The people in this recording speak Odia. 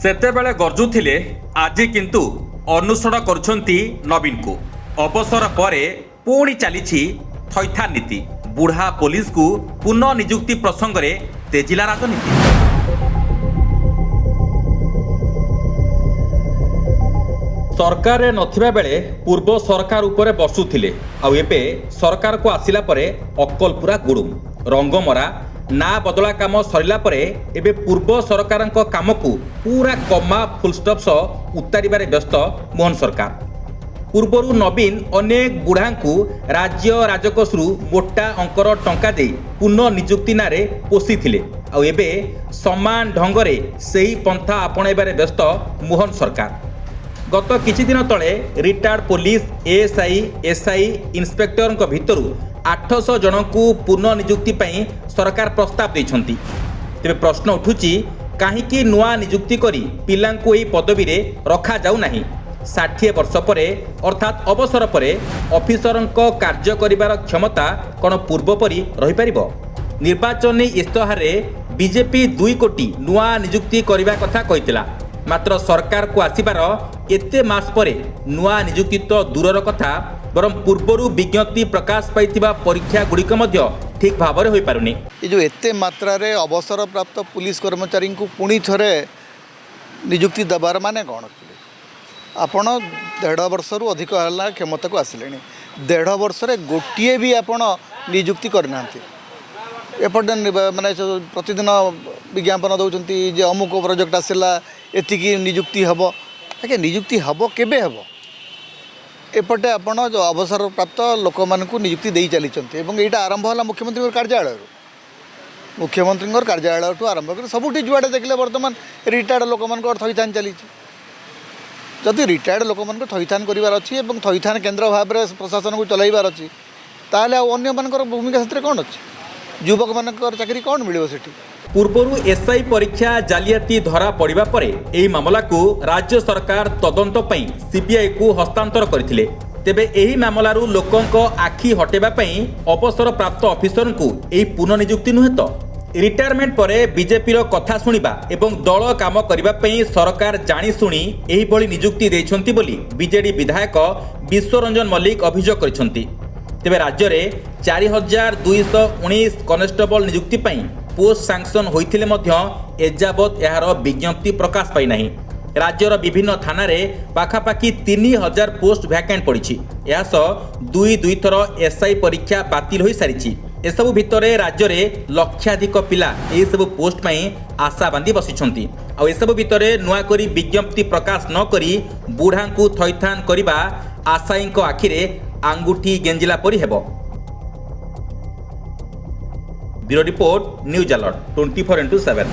ସେତେବେଳେ ଗର୍ଜୁଥିଲେ ଆଜି କିନ୍ତୁ ଅନୁସରଣ କରୁଛନ୍ତି ନବୀନକୁ। ଅବସର ପରେ ପୁଣି ଚାଲିଛି ଥଇଥାନ ନୀତି। ବୁଢ଼ା ପୋଲିସକୁ ପୁନଃ ନିଯୁକ୍ତି ପ୍ରସଙ୍ଗରେ ତେଜିଲା ରାଜନୀତି। ସରକାରରେ ନଥିବା ବେଳେ ପୂର୍ବ ସରକାର ଉପରେ ବସୁଥିଲେ, ଆଉ ଏବେ ସରକାରକୁ ଆସିଲା ପରେ ଅକଲ ପୁରା ଗୁଡୁମ୍। ରଙ୍ଗମରା ନା ବଦଳା କାମ ସରିଲା ପରେ ଏବେ ପୂର୍ବ ସରକାରଙ୍କ କାମକୁ ପୁରା କମା ଫୁଲଷ୍ଟପ୍ ସହ ଉତାରିବାରେ ବ୍ୟସ୍ତ ମୋହନ ସରକାର। ପୂର୍ବରୁ ନବୀନ ଅନେକ ବୁଢ଼ାଙ୍କୁ ରାଜ୍ୟ ରାଜକୋଷରୁ ମୋଟା ଅଙ୍କର ଟଙ୍କା ଦେଇ ପୁନଃ ନିଯୁକ୍ତି ନାଁରେ ପୋଷିଥିଲେ, ଆଉ ଏବେ ସମାନ ଢଙ୍ଗରେ ସେହି ପନ୍ଥା ଆପଣାଇବାରେ ବ୍ୟସ୍ତ ମୋହନ ସରକାର। ଗତ କିଛି ଦିନ ତଳେ ରିଟାୟାର୍ଡ ପୋଲିସ ଏଏସ୍ଆଇ ଏସ୍ଆଇ ଇନ୍ସପେକ୍ଟରଙ୍କ ଭିତରୁ 800 ଜଣଙ୍କୁ ପୁନଃ ନିଯୁକ୍ତି ପାଇଁ ସରକାର ପ୍ରସ୍ତାବ ଦେଇଛନ୍ତି। ତେବେ ପ୍ରଶ୍ନ ଉଠୁଛି, କାହିଁକି ନୂଆ ନିଯୁକ୍ତି କରି ପିଲାଙ୍କୁ ଏହି ପଦବୀରେ ରଖାଯାଉ ନାହିଁ? 60 ବର୍ଷ ପରେ ଅର୍ଥାତ୍ ଅବସର ପରେ ଅଫିସରଙ୍କ କାର୍ଯ୍ୟ କରିବାର କ୍ଷମତା କ'ଣ ପୂର୍ବ ପରି ରହିପାରିବ? ନିର୍ବାଚନୀ ଇସ୍ତାହାରରେ ବିଜେପି 2 କୋଟି ନୂଆ ନିଯୁକ୍ତି କରିବା କଥା କହିଥିଲା। ମାତ୍ର ସରକାରକୁ ଆସିବାର ଏତେ ମାସ ପରେ ନୂଆ ନିଯୁକ୍ତି ତ ଦୂରର କଥା, ବରଂ ପୂର୍ବରୁ ବିଜ୍ଞପ୍ତି ପ୍ରକାଶ ପାଇଥିବା ପରୀକ୍ଷା ଗୁଡ଼ିକ ମଧ୍ୟ ଠିକ୍ ଭାବରେ ହୋଇପାରୁନି। ଏ ଯେଉଁ ଏତେ ମାତ୍ରାରେ ଅବସରପ୍ରାପ୍ତ ପୁଲିସ କର୍ମଚାରୀଙ୍କୁ ପୁଣି ଥରେ ନିଯୁକ୍ତି ଦେବାର ମାନେ କ'ଣ? ଆପଣ 1.5 ବର୍ଷରୁ ଅଧିକ ହେଲା କ୍ଷମତାକୁ ଆସିଲେଣି, 1.5 ବର୍ଷରେ ଗୋଟିଏ ବି ଆପଣ ନିଯୁକ୍ତି କରିନାହାନ୍ତି। ଏପଟେ ମାନେ ପ୍ରତିଦିନ ବିଜ୍ଞାପନ ଦେଉଛନ୍ତି ଯେ ଅମୁକ ପ୍ରୋଜେକ୍ଟ ଆସିଲା, ଏତିକି ନିଯୁକ୍ତି ହେବ। ଆଜ୍ଞା, ନିଯୁକ୍ତି ହେବ କେବେ ହେବ? ଏପଟେ ଆପଣ ଯେଉଁ ଅବସରପ୍ରାପ୍ତ ଲୋକମାନଙ୍କୁ ନିଯୁକ୍ତି ଦେଇ ଚାଲିଛନ୍ତି ଏବଂ ଏଇଟା ଆରମ୍ଭ ହେଲା ମୁଖ୍ୟମନ୍ତ୍ରୀଙ୍କ କାର୍ଯ୍ୟାଳୟରୁ। ମୁଖ୍ୟମନ୍ତ୍ରୀଙ୍କ କାର୍ଯ୍ୟାଳୟଠୁ ଆରମ୍ଭ କରି ସବୁଠି ଯୁଆଡ଼େ ଦେଖିଲେ ବର୍ତ୍ତମାନ ରିଟାୟାର୍ଡ଼ ଲୋକମାନଙ୍କର ଥଇଥାନ ଚାଲିଛି। ଯଦି ରିଟାୟାର୍ଡ଼ ଲୋକମାନଙ୍କୁ ଥଇଥାନ କରିବାର ଅଛି ଏବଂ ଥଇଥାନ କେନ୍ଦ୍ର ଭାବରେ ପ୍ରଶାସନକୁ ଚଲାଇବାର ଅଛି, ତାହେଲେ ଆଉ ଅନ୍ୟମାନଙ୍କର ଭୂମିକା ସେଥିରେ କ'ଣ ଅଛି? ଯୁବକମାନଙ୍କର ଚାକିରି କ'ଣ ମିଳିବ ସେଠି? ପୂର୍ବରୁ ଏସ୍ଆଇ ପରୀକ୍ଷା ଜାଲିଆତି ଧରା ପଡ଼ିବା ପରେ ଏହି ମାମଲାକୁ ରାଜ୍ୟ ସରକାର ତଦନ୍ତ ପାଇଁ ସିବିଆଇକୁ ହସ୍ତାନ୍ତର କରିଥିଲେ। ତେବେ ଏହି ମାମଲାରୁ ଲୋକଙ୍କ ଆଖି ହଟାଇବା ପାଇଁ ଅବସରପ୍ରାପ୍ତ ଅଫିସରଙ୍କୁ ଏହି ପୁନଃନିଯୁକ୍ତି ନୁହେଁ ତ? ରିଟାୟାରମେଣ୍ଟ ପରେ ବିଜେପିର କଥା ଶୁଣିବା ଏବଂ ଦଳ କାମ କରିବା ପାଇଁ ସରକାର ଜାଣିଶୁଣି ଏହିଭଳି ନିଯୁକ୍ତି ଦେଇଛନ୍ତି ବୋଲି ବିଜେଡି ବିଧାୟକ ବିଶ୍ୱରଞ୍ଜନ ମଲ୍ଲିକ ଅଭିଯୋଗ କରିଛନ୍ତି। ତେବେ ରାଜ୍ୟରେ 4219 କନେଷ୍ଟବଳ ନିଯୁକ୍ତି ପାଇଁ ପୋଷ୍ଟ ସାଂସନ ହୋଇଥିଲେ ମଧ୍ୟ ଏଯାବତ୍ ଏହାର ବିଜ୍ଞପ୍ତି ପ୍ରକାଶ ପାଇନାହିଁ। ରାଜ୍ୟର ବିଭିନ୍ନ ଥାନାରେ ପାଖାପାଖି 3000 ପୋଷ୍ଟ ଭ୍ୟାକେଣ୍ଟ ପଡ଼ିଛି। ଏହା ସହ 2 ଥର ଏସ୍ଆଇ ପରୀକ୍ଷା ବାତିଲ ହୋଇସାରିଛି। ଏସବୁ ଭିତରେ ରାଜ୍ୟରେ ଲକ୍ଷାଧିକ ପିଲା ଏହିସବୁ ପୋଷ୍ଟ ପାଇଁ ଆଶା ବାନ୍ଧି ବସିଛନ୍ତି। ଆଉ ଏସବୁ ଭିତରେ ନୂଆକରି ବିଜ୍ଞପ୍ତି ପ୍ରକାଶ ନ କରି ବୁଢ଼ାଙ୍କୁ ଥଇଥାନ କରିବା ଆଶାୟୀଙ୍କ ଆଖିରେ ଆଙ୍ଗୁଠି ଗେଞ୍ଜିଲା ପରି ହେବ। Bureau report, news alert 24x7।